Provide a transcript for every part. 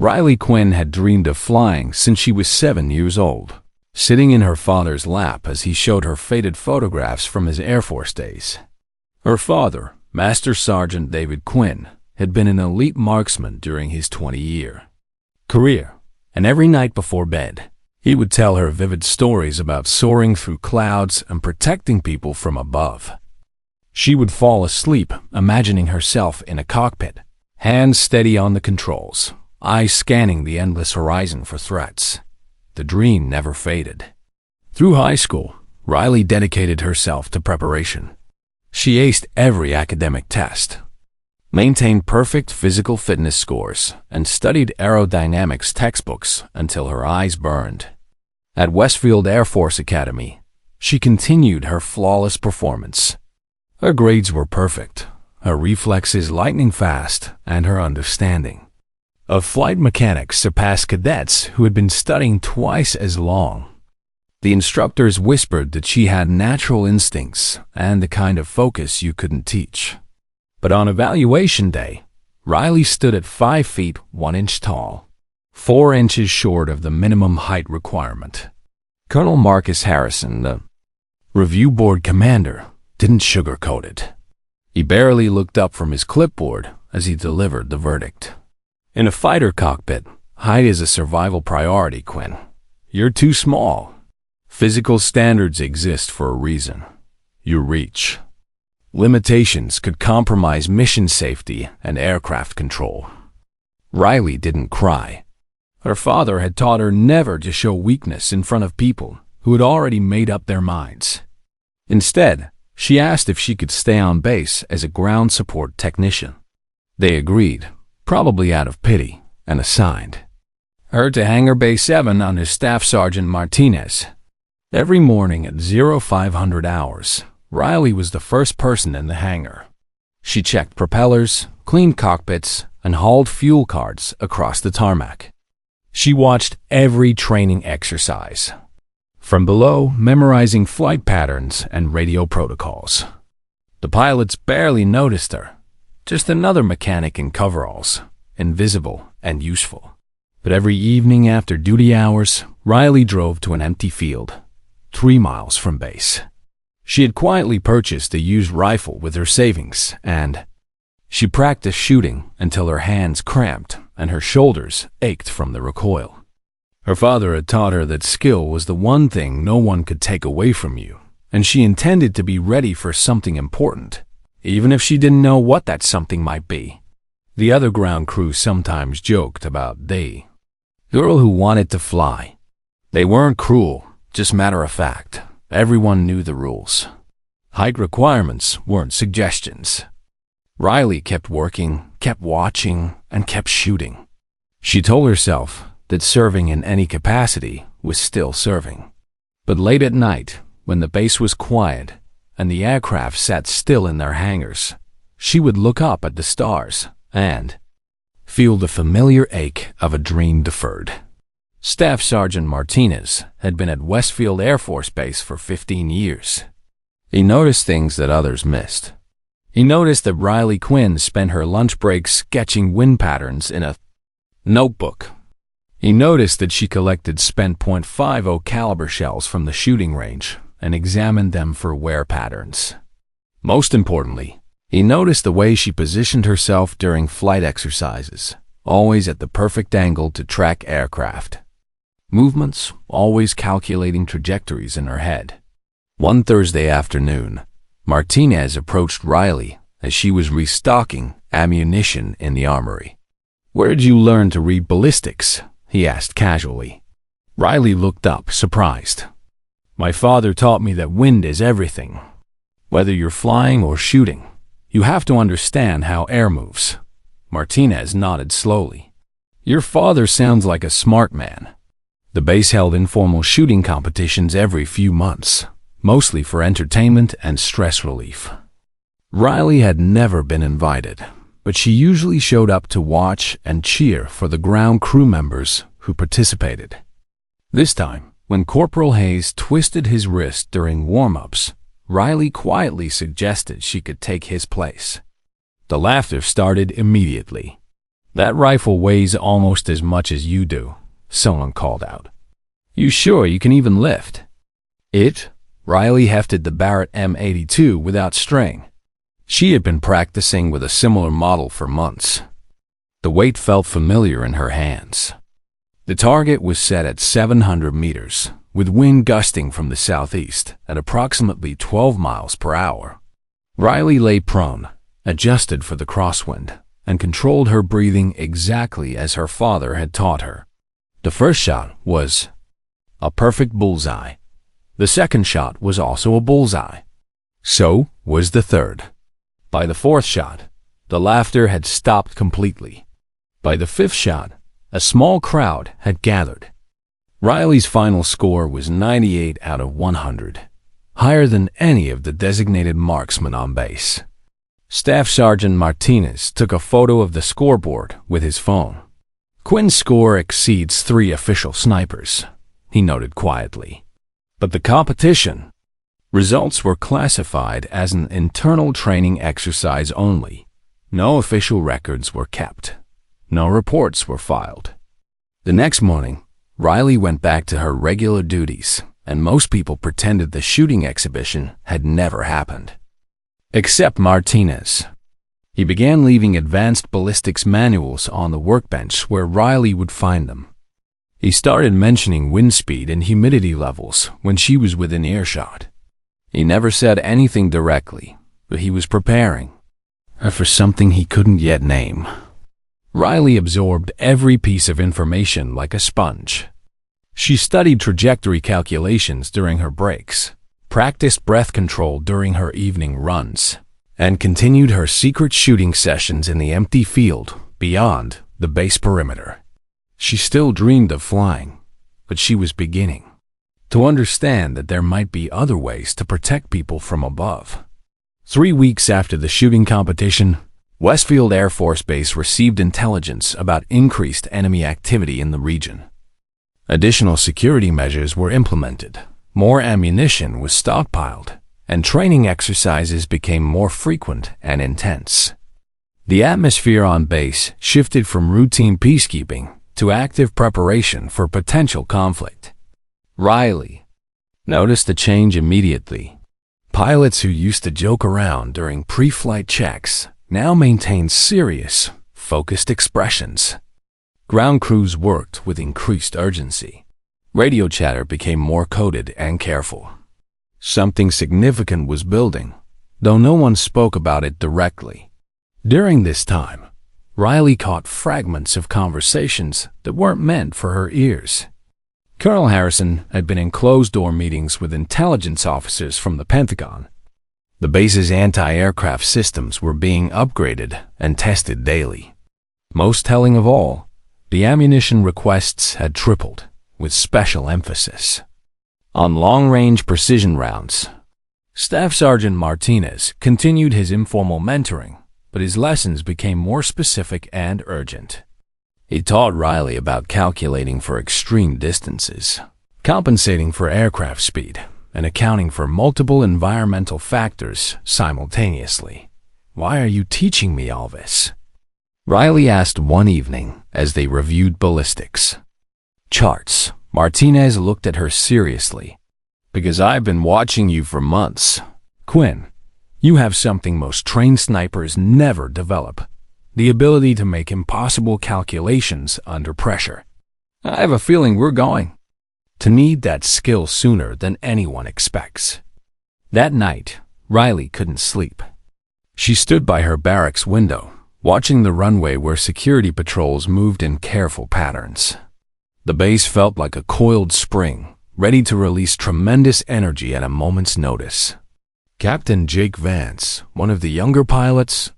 Riley Quinn had dreamed of flying since she was 7 years old, sitting in her father's lap as he showed her faded photographs from his Air Force days. Her father, Master Sergeant David Quinn, had been an elite marksman during his 20-year career, and every night before bed, he would tell her vivid stories about soaring through clouds and protecting people from above. She would fall asleep, imagining herself in a cockpit, hands steady on the controls, eyes scanning the endless horizon for threats. The dream never faded. Through high school, Riley dedicated herself to preparation. She aced every academic test, maintained perfect physical fitness scores, and studied aerodynamics textbooks until her eyes burned. At Westfield Air Force Academy, she continued her flawless performance. Her grades were perfect, her reflexes lightning fast, and her understanding of flight mechanics surpassed cadets who had been studying twice as long. The instructors whispered that she had natural instincts and the kind of focus you couldn't teach. But on evaluation day, Riley stood at 5 feet 1 inch tall, 4 inches short of the minimum height requirement. Colonel Marcus Harrison, the review board commander, didn't sugarcoat it. He barely looked up from his clipboard as he delivered the verdict. In a fighter cockpit, height is a survival priority, Quinn. You're too small. Physical standards exist for a reason. Your reach. Limitations could compromise mission safety and aircraft control. Riley didn't cry. Her father had taught her never to show weakness in front of people who had already made up their minds. Instead, she asked if she could stay on base as a ground support technician. They agreed, probably out of pity, and assigned her to Hangar Bay 7 under Staff Sergeant Martinez. Every morning at 0500 hours, Riley was the first person in the hangar. She checked propellers, cleaned cockpits, and hauled fuel cards across the tarmac. She watched every training exercise, from below, memorizing flight patterns and radio protocols. The pilots barely noticed her, just another mechanic in coveralls, invisible and useful. But every evening after duty hours, Riley drove to an empty field, 3 miles from base. She had quietly purchased a used rifle with her savings, and she practiced shooting until her hands cramped and her shoulders ached from the recoil. Her father had taught her that skill was the one thing no one could take away from you, and she intended to be ready for something important, even if she didn't know what that something might be. The other ground crew sometimes joked about the girl who wanted to fly. They weren't cruel, just matter of fact. Everyone knew the rules. Height requirements weren't suggestions. Riley kept working, kept watching, and kept shooting. She told herself that serving in any capacity was still serving. But late at night, when the base was quiet and the aircraft sat still in their hangars, she would look up at the stars and feel the familiar ache of a dream deferred. Staff Sergeant Martinez had been at Westfield Air Force Base for 15 years. He noticed things that others missed. He noticed that Riley Quinn spent her lunch breaks sketching wind patterns in a notebook. He noticed that she collected spent .50 caliber shells from the shooting range and examined them for wear patterns. Most importantly, he noticed the way she positioned herself during flight exercises, always at the perfect angle to track aircraft. Movements, always calculating trajectories in her head. One Thursday afternoon, Martinez approached Riley as she was restocking ammunition in the armory. "Where did you learn to read ballistics?" he asked casually. Riley looked up, surprised. "My father taught me that wind is everything. Whether you're flying or shooting, you have to understand how air moves." Martinez nodded slowly. "Your father sounds like a smart man." The base held informal shooting competitions every few months, mostly for entertainment and stress relief. Riley had never been invited, but she usually showed up to watch and cheer for the ground crew members who participated. This time, when Corporal Hayes twisted his wrist during warm-ups, Riley quietly suggested she could take his place. The laughter started immediately. "That rifle weighs almost as much as you do," someone called out. "You sure you can even lift it?" Riley hefted the Barrett M82 without string. She had been practicing with a similar model for months. The weight felt familiar in her hands. The target was set at 700 meters, with wind gusting from the southeast at approximately 12 miles per hour. Riley lay prone, adjusted for the crosswind, and controlled her breathing exactly as her father had taught her. The first shot was a perfect bullseye. The second shot was also a bullseye. So was the third. By the fourth shot, the laughter had stopped completely. By the fifth shot, a small crowd had gathered. Riley's final score was 98 out of 100, higher than any of the designated marksmen on base. Staff Sergeant Martinez took a photo of the scoreboard with his phone. "Quinn's score exceeds 3 official snipers," he noted quietly. But the competition results were classified as an internal training exercise only. No official records were kept. No reports were filed. The next morning, Riley went back to her regular duties, and most people pretended the shooting exhibition had never happened. Except Martinez. He began leaving advanced ballistics manuals on the workbench where Riley would find them. He started mentioning wind speed and humidity levels when she was within earshot. He never said anything directly, but he was preparing her for something he couldn't yet name. Riley absorbed every piece of information like a sponge. She studied trajectory calculations during her breaks, practiced breath control during her evening runs, and continued her secret shooting sessions in the empty field beyond the base perimeter. She still dreamed of flying, but she was beginning to understand that there might be other ways to protect people from above. 3 weeks after the shooting competition, Westfield Air Force Base received intelligence about increased enemy activity in the region. Additional security measures were implemented, more ammunition was stockpiled, and training exercises became more frequent and intense. The atmosphere on base shifted from routine peacekeeping to active preparation for potential conflict. Riley noticed the change immediately. Pilots who used to joke around during pre-flight checks now maintained serious, focused expressions. Ground crews worked with increased urgency. Radio chatter became more coded and careful. Something significant was building, though no one spoke about it directly. During this time, Riley caught fragments of conversations that weren't meant for her ears. Colonel Harrison had been in closed-door meetings with intelligence officers from the Pentagon. The base's anti-aircraft systems were being upgraded and tested daily. Most telling of all, the ammunition requests had tripled, with special emphasis on long-range precision rounds. Staff Sergeant Martinez continued his informal mentoring, but his lessons became more specific and urgent. He taught Riley about calculating for extreme distances, compensating for aircraft speed, and accounting for multiple environmental factors simultaneously. "Why are you teaching me all this?" Riley asked one evening as they reviewed ballistics charts. Martinez looked at her seriously. "Because I've been watching you for months. Quinn, you have something most trained snipers never develop. The ability to make impossible calculations under pressure. I have a feeling we're going to need that skill sooner than anyone expects." That night, Riley couldn't sleep. She stood by her barracks window, watching the runway where security patrols moved in careful patterns. The base felt like a coiled spring, ready to release tremendous energy at a moment's notice. Captain Jake Vance, one of the younger pilots,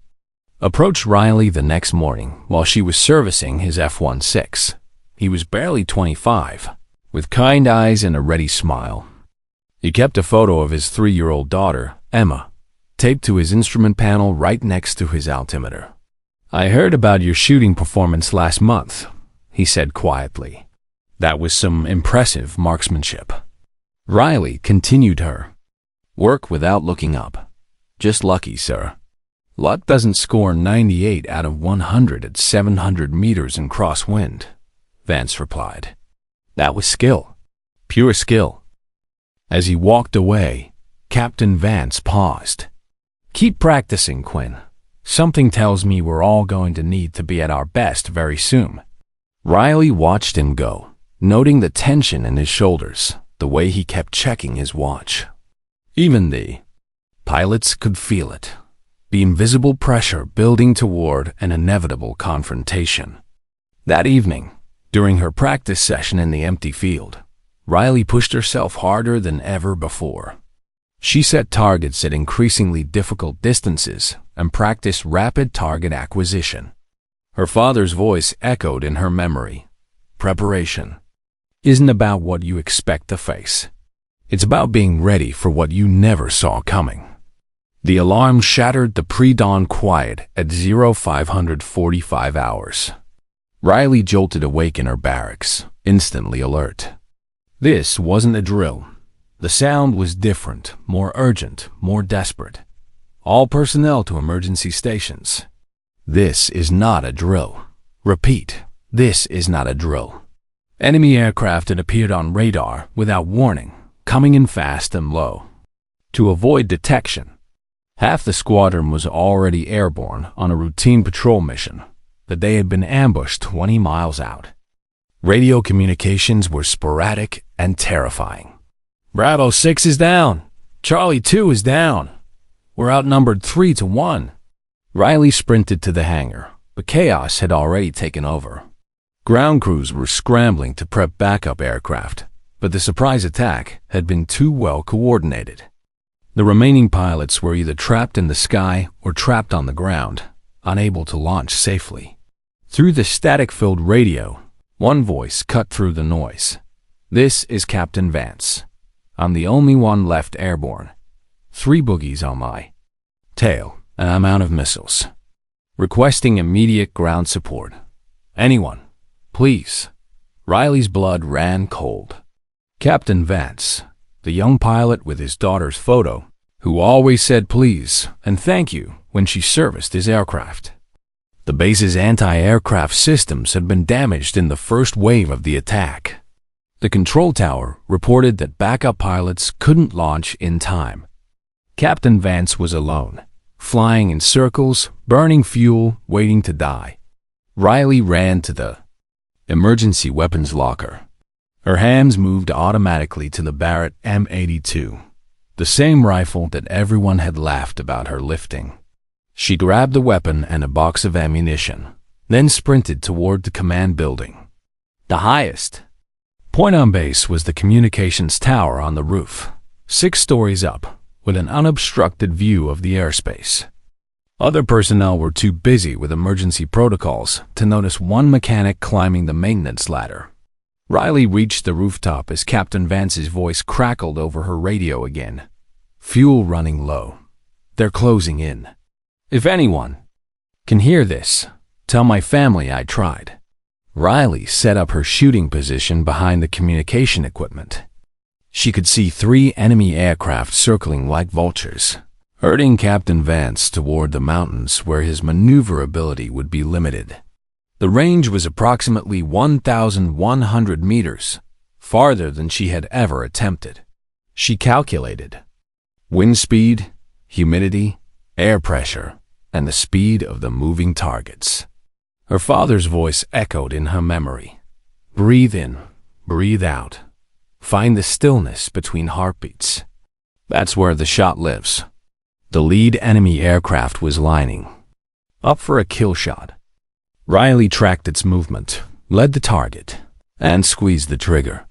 approached Riley the next morning while she was servicing his F-16. He was barely 25, with kind eyes and a ready smile. He kept a photo of his 3-year-old daughter, Emma, taped to his instrument panel right next to his altimeter. "I heard about your shooting performance last month," he said quietly. "That was some impressive marksmanship." Riley continued her work without looking up. "Just lucky, sir." Luck doesn't score 98 out of 100 at 700 meters in crosswind, Vance replied. That was skill. Pure skill. As he walked away, Captain Vance paused. Keep practicing, Quinn. Something tells me we're all going to need to be at our best very soon. Riley watched him go, noting the tension in his shoulders, the way he kept checking his watch. Even the pilots could feel it, the invisible pressure building toward an inevitable confrontation. That evening, during her practice session in the empty field, Riley pushed herself harder than ever before. She set targets at increasingly difficult distances and practiced rapid target acquisition. Her father's voice echoed in her memory. Preparation isn't about what you expect to face. It's about being ready for what you never saw coming. The alarm shattered the pre-dawn quiet at 0545 hours. Riley jolted awake in her barracks, instantly alert. This wasn't a drill. The sound was different, more urgent, more desperate. All personnel to emergency stations. This is not a drill. Repeat, this is not a drill. Enemy aircraft had appeared on radar without warning, coming in fast and low. To avoid detection, half the squadron was already airborne on a routine patrol mission, but they had been ambushed 20 miles out. Radio communications were sporadic and terrifying. Bravo 6 is down. Charlie 2 is down. We're outnumbered 3-1. Riley sprinted to the hangar, but chaos had already taken over. Ground crews were scrambling to prep backup aircraft, but the surprise attack had been too well coordinated. The remaining pilots were either trapped in the sky or trapped on the ground, unable to launch safely. Through the static-filled radio, one voice cut through the noise. This is Captain Vance. I'm the only one left airborne. 3 boogies on my tail, and I'm out of missiles. Requesting immediate ground support. Anyone, please. Riley's blood ran cold. Captain Vance, the young pilot with his daughter's photo, who always said please and thank you when she serviced his aircraft. The base's anti-aircraft systems had been damaged in the first wave of the attack. The control tower reported that backup pilots couldn't launch in time. Captain Vance was alone, flying in circles, burning fuel, waiting to die. Riley ran to the emergency weapons locker. Her hands moved automatically to the Barrett M82, the same rifle that everyone had laughed about her lifting. She grabbed the weapon and a box of ammunition, then sprinted toward the command building. The highest point on base was the communications tower on the roof, 6 stories up, with an unobstructed view of the airspace. Other personnel were too busy with emergency protocols to notice one mechanic climbing the maintenance ladder. Riley reached the rooftop as Captain Vance's voice crackled over her radio again. Fuel running low. They're closing in. If anyone can hear this, tell my family I tried. Riley set up her shooting position behind the communication equipment. She could see 3 enemy aircraft circling like vultures, herding Captain Vance toward the mountains where his maneuverability would be limited. The range was approximately 1,100 meters, farther than she had ever attempted. She calculated wind speed, humidity, air pressure, and the speed of the moving targets. Her father's voice echoed in her memory. Breathe in, breathe out. Find the stillness between heartbeats. That's where the shot lives. The lead enemy aircraft was lining up for a kill shot. Riley tracked its movement, led the target, and squeezed the trigger.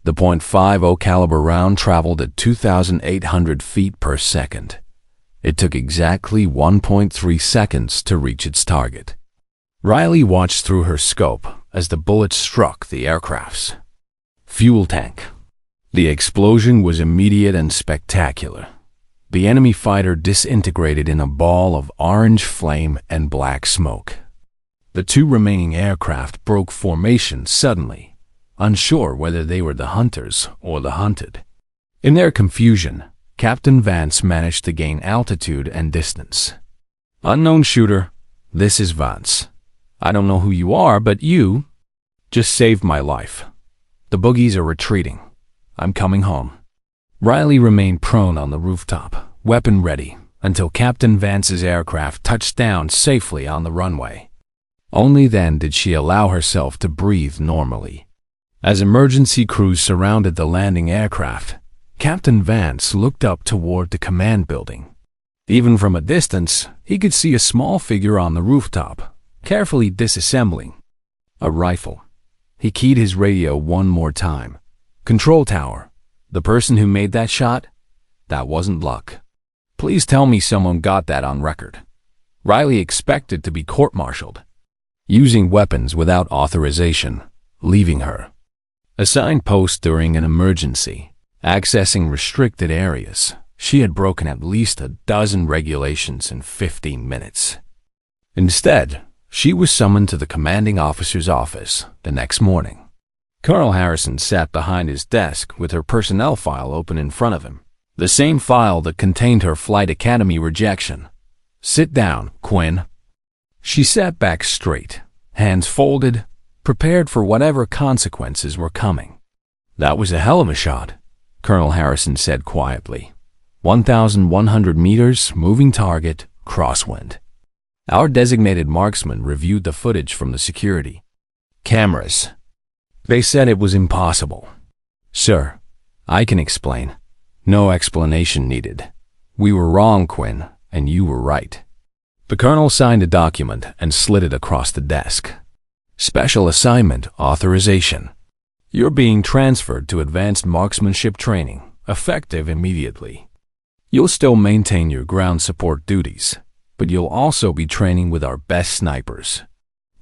The .50 caliber round traveled at 2,800 feet per second. It took exactly 1.3 seconds to reach its target. Riley watched through her scope as the bullet struck the aircraft's fuel tank. The explosion was immediate and spectacular. The enemy fighter disintegrated in a ball of orange flame and black smoke. The 2 remaining aircraft broke formation suddenly, unsure whether they were the hunters or the hunted. In their confusion, Captain Vance managed to gain altitude and distance. "Unknown shooter, this is Vance. I don't know who you are, but you just saved my life. The boogies are retreating. I'm coming home." Riley remained prone on the rooftop, weapon ready, until Captain Vance's aircraft touched down safely on the runway. Only then did she allow herself to breathe normally. As emergency crews surrounded the landing aircraft, Captain Vance looked up toward the command building. Even from a distance, he could see a small figure on the rooftop, carefully disassembling a rifle. He keyed his radio one more time. "Control tower, the person who made that shot? That wasn't luck. Please tell me someone got that on record." Riley expected to be court-martialed. Using weapons without authorization, leaving her. Assigned post during an emergency, accessing restricted areas. She had broken at least a dozen regulations in 15 minutes. Instead, she was summoned to the commanding officer's office the next morning. Colonel Harrison sat behind his desk with her personnel file open in front of him, the same file that contained her Flight Academy rejection. "Sit down, Quinn." She sat back straight, hands folded, prepared for whatever consequences were coming. "That was a hell of a shot," Colonel Harrison said quietly. 1,100 meters, moving target, crosswind. Our designated marksman reviewed the footage from the security cameras. They said it was impossible. "Sir, I can explain." "No explanation needed. We were wrong, Quinn, and you were right." The colonel signed a document and slid it across the desk. "Special assignment authorization. You're being transferred to advanced marksmanship training, effective immediately. You'll still maintain your ground support duties, but you'll also be training with our best snipers."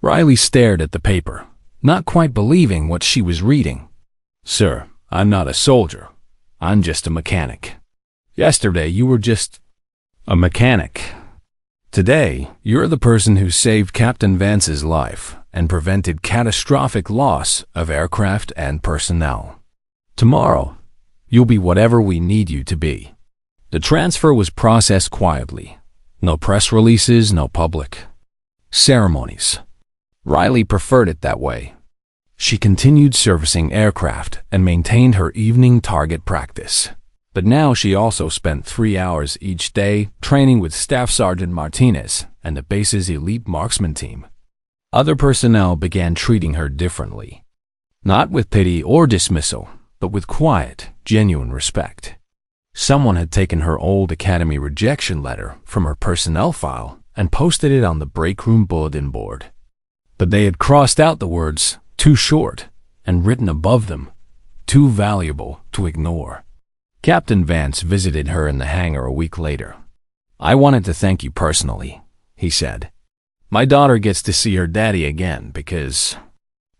Riley stared at the paper, not quite believing what she was reading. "Sir, I'm not a soldier. I'm just a mechanic. Yesterday you were just a mechanic. Today, you're the person who saved Captain Vance's life and prevented catastrophic loss of aircraft and personnel. Tomorrow, you'll be whatever we need you to be." The transfer was processed quietly. No press releases, no public ceremonies. Riley preferred it that way. She continued servicing aircraft and maintained her evening target practice. But now she also spent 3 hours each day training with Staff Sergeant Martinez and the base's elite marksman team. Other personnel began treating her differently. Not with pity or dismissal, but with quiet, genuine respect. Someone had taken her old academy rejection letter from her personnel file and posted it on the break room bulletin board. But they had crossed out the words, "too short," and written above them, "too valuable to ignore." Captain Vance visited her in the hangar a week later. "I wanted to thank you personally," he said. "My daughter gets to see her daddy again because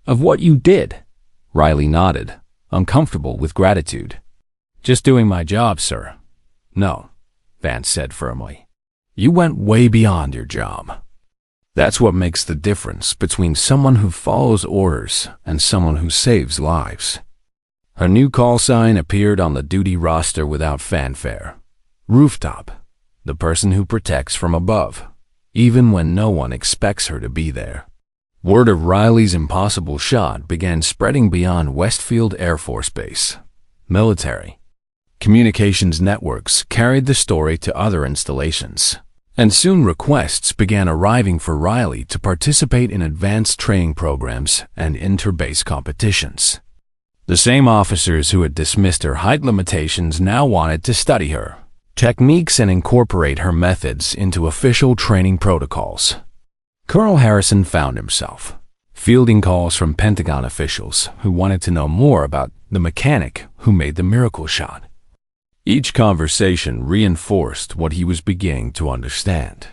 of what you did." Riley nodded, uncomfortable with gratitude. "Just doing my job, sir." "No," Vance said firmly. "You went way beyond your job. That's what makes the difference between someone who follows orders and someone who saves lives." Her new call sign appeared on the duty roster without fanfare. Rooftop, the person who protects from above, even when no one expects her to be there. Word of Riley's impossible shot began spreading beyond Westfield Air Force Base. Military communications networks carried the story to other installations, and soon requests began arriving for Riley to participate in advanced training programs and inter-base competitions. The same officers who had dismissed her height limitations now wanted to study her techniques and incorporate her methods into official training protocols. Colonel Harrison found himself fielding calls from Pentagon officials who wanted to know more about the mechanic who made the miracle shot. Each conversation reinforced what he was beginning to understand.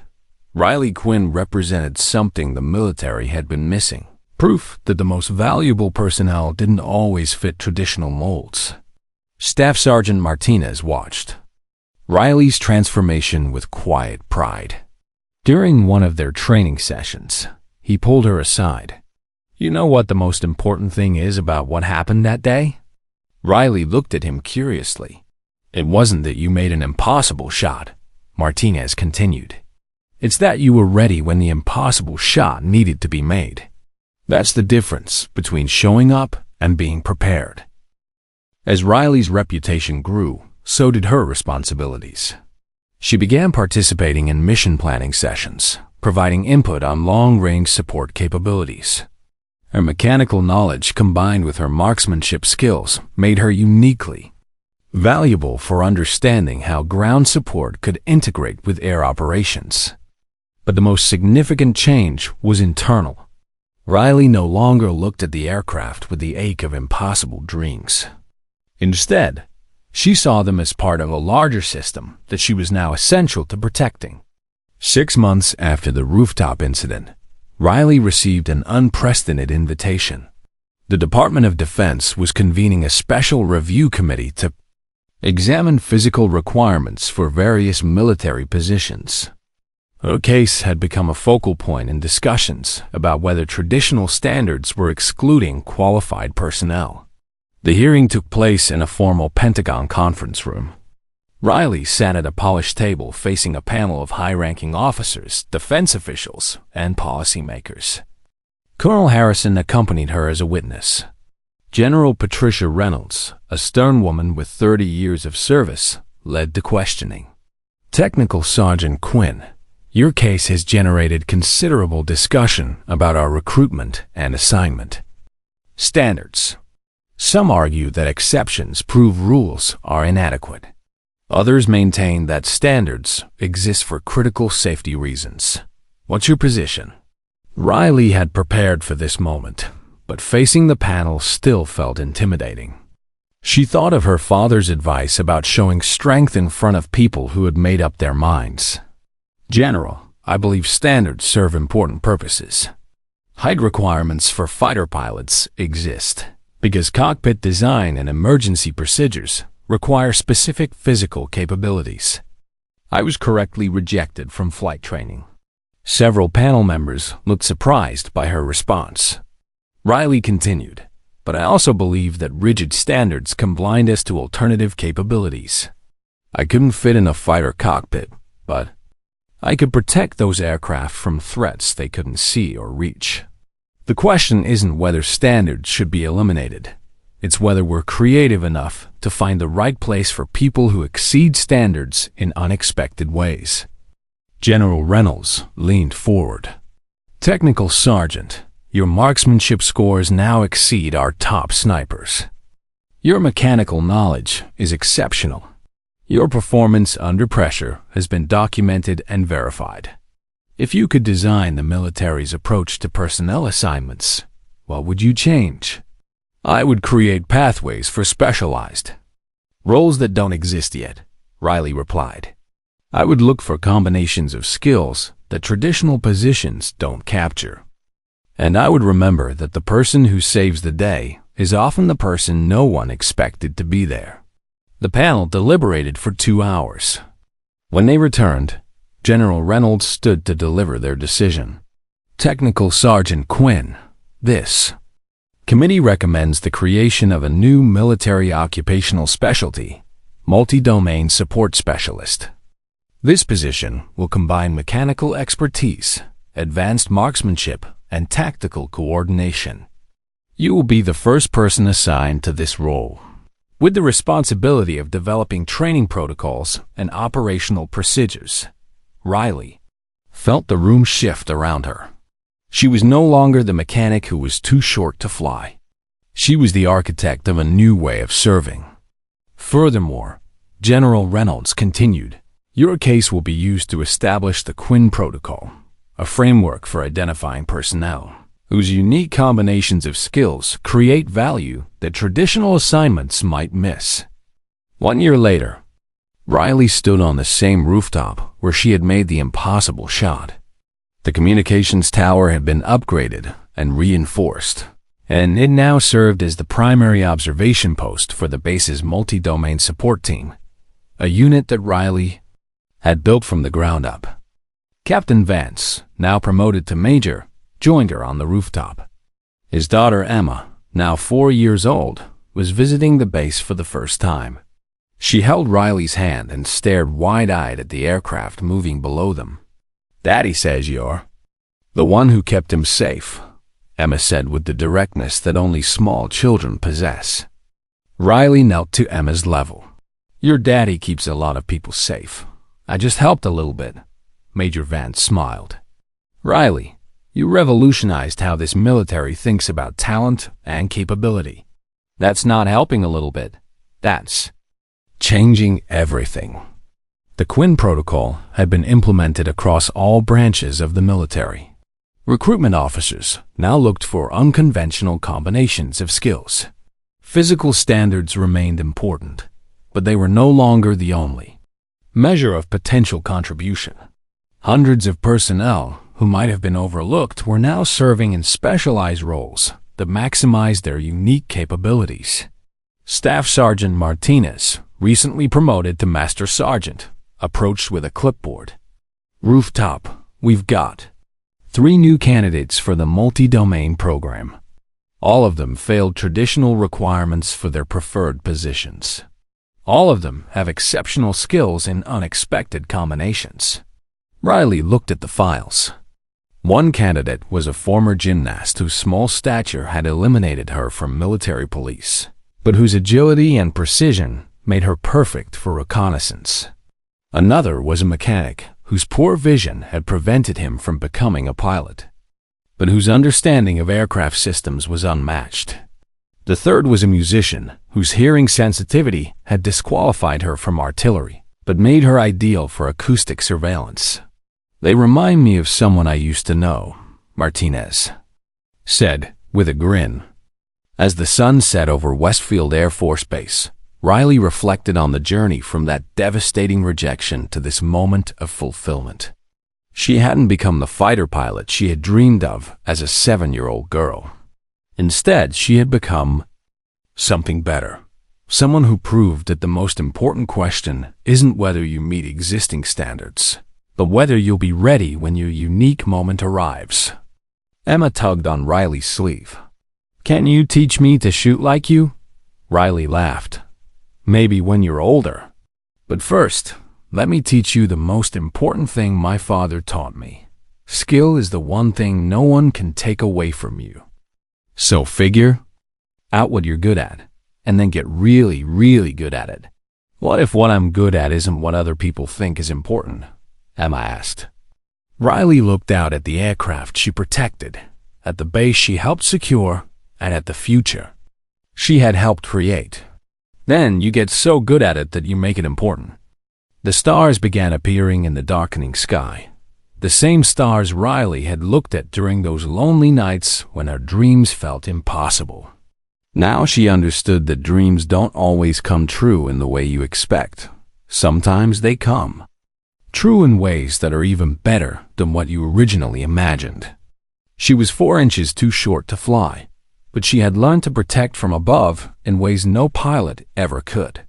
Riley Quinn represented something the military had been missing. Proof that the most valuable personnel didn't always fit traditional molds. Staff Sergeant Martinez watched Riley's transformation with quiet pride. During one of their training sessions, he pulled her aside. "You know what the most important thing is about what happened that day?" Riley looked at him curiously. "It wasn't that you made an impossible shot," Martinez continued. It's that you were ready when the impossible shot needed to be made. That's the difference between showing up and being prepared. As Riley's reputation grew, so did her responsibilities. She began participating in mission planning sessions, providing input on long-range support capabilities. Her mechanical knowledge combined with her marksmanship skills made her uniquely valuable for understanding how ground support could integrate with air operations. But the most significant change was internal. Riley no longer looked at the aircraft with the ache of impossible dreams. Instead, she saw them as part of a larger system that she was now essential to protecting. 6 months after the rooftop incident, Riley received an unprecedented invitation. The Department of Defense was convening a special review committee to examine physical requirements for various military positions. Her case had become a focal point in discussions about whether traditional standards were excluding qualified personnel. The hearing took place in a formal Pentagon conference room. Riley sat at a polished table facing a panel of high-ranking officers, defense officials, and policymakers. Colonel Harrison accompanied her as a witness. General Patricia Reynolds, a stern woman with 30 years of service, led the questioning. Technical Sergeant Quinn, your case has generated considerable discussion about our recruitment and assignment. Standards. Some argue that exceptions prove rules are inadequate. Others maintain that standards exist for critical safety reasons. What's your position? Riley had prepared for this moment, but facing the panel still felt intimidating. She thought of her father's advice about showing strength in front of people who had made up their minds. General, I believe standards serve important purposes. Height requirements for fighter pilots exist because cockpit design and emergency procedures require specific physical capabilities. I was correctly rejected from flight training. Several panel members looked surprised by her response. Riley continued, but I also believe that rigid standards can blind us to alternative capabilities. I couldn't fit in a fighter cockpit, but I could protect those aircraft from threats they couldn't see or reach. The question isn't whether standards should be eliminated. It's whether we're creative enough to find the right place for people who exceed standards in unexpected ways. General Reynolds leaned forward. Technical Sergeant, your marksmanship scores now exceed our top snipers. Your mechanical knowledge is exceptional. Your performance under pressure has been documented and verified. If you could design the military's approach to personnel assignments, what would you change? I would create pathways for specialized roles that don't exist yet, Riley replied. I would look for combinations of skills that traditional positions don't capture. And I would remember that the person who saves the day is often the person no one expected to be there. The panel deliberated for 2 hours. When they returned, General Reynolds stood to deliver their decision. Technical Sergeant Quinn, this committee recommends the creation of a new military occupational specialty, multi-domain support specialist. This position will combine mechanical expertise, advanced marksmanship, and tactical coordination. You will be the first person assigned to this role, with the responsibility of developing training protocols and operational procedures. Riley felt the room shift around her. She was no longer the mechanic who was too short to fly. She was the architect of a new way of serving. Furthermore, General Reynolds continued, your case will be used to establish the Quinn Protocol, a framework for identifying personnel whose unique combinations of skills create value that traditional assignments might miss. 1 year later, Riley stood on the same rooftop where she had made the impossible shot. The communications tower had been upgraded and reinforced, and it now served as the primary observation post for the base's multi-domain support team, a unit that Riley had built from the ground up. Captain Vance, now promoted to major, joined her on the rooftop. His daughter Emma, now 4 years old, was visiting the base for the first time. She held Riley's hand and stared wide-eyed at the aircraft moving below them. Daddy says you're the one who kept him safe, Emma said with the directness that only small children possess. Riley knelt to Emma's level. Your daddy keeps a lot of people safe. I just helped a little bit. Major Vance smiled. Riley, you revolutionized how this military thinks about talent and capability. That's not helping a little bit. That's changing everything. The Quinn Protocol had been implemented across all branches of the military. Recruitment officers now looked for unconventional combinations of skills. Physical standards remained important, but they were no longer the only measure of potential contribution. Hundreds of personnel who might have been overlooked were now serving in specialized roles that maximized their unique capabilities. Staff Sergeant Martinez, recently promoted to Master Sergeant, approached with a clipboard. Rooftop, we've got 3 new candidates for the multi-domain program. All of them failed traditional requirements for their preferred positions. All of them have exceptional skills in unexpected combinations. Riley looked at the files. One candidate was a former gymnast whose small stature had eliminated her from military police, but whose agility and precision made her perfect for reconnaissance. Another was a mechanic whose poor vision had prevented him from becoming a pilot, but whose understanding of aircraft systems was unmatched. The third was a musician whose hearing sensitivity had disqualified her from artillery, but made her ideal for acoustic surveillance. They remind me of someone I used to know, Martinez said, with a grin. As the sun set over Westfield Air Force Base, Riley reflected on the journey from that devastating rejection to this moment of fulfillment. She hadn't become the fighter pilot she had dreamed of as a 7-year-old girl. Instead, she had become something better. Someone who proved that the most important question isn't whether you meet existing standards, but whether you'll be ready when your unique moment arrives. Emma tugged on Riley's sleeve. Can you teach me to shoot like you? Riley laughed. Maybe when you're older. But first, let me teach you the most important thing my father taught me. Skill is the one thing no one can take away from you. So figure out what you're good at, and then get really, really good at it. What if what I'm good at isn't what other people think is important? Emma asked. Riley looked out at the aircraft she protected, at the base she helped secure, and at the future she had helped create. Then you get so good at it that you make it important. The stars began appearing in the darkening sky. The same stars Riley had looked at during those lonely nights when her dreams felt impossible. Now she understood that dreams don't always come true in the way you expect. Sometimes they come true in ways that are even better than what you originally imagined. She was 4 inches too short to fly, but she had learned to protect from above in ways no pilot ever could.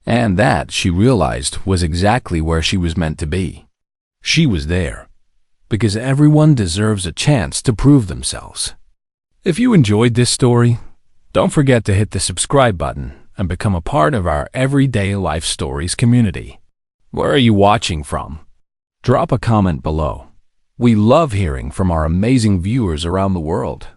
And that, she realized, was exactly where she was meant to be. She was there because everyone deserves a chance to prove themselves. If you enjoyed this story, don't forget to hit the subscribe button and become a part of our Everyday Life Stories community. Where are you watching from? Drop a comment below. We love hearing from our amazing viewers around the world.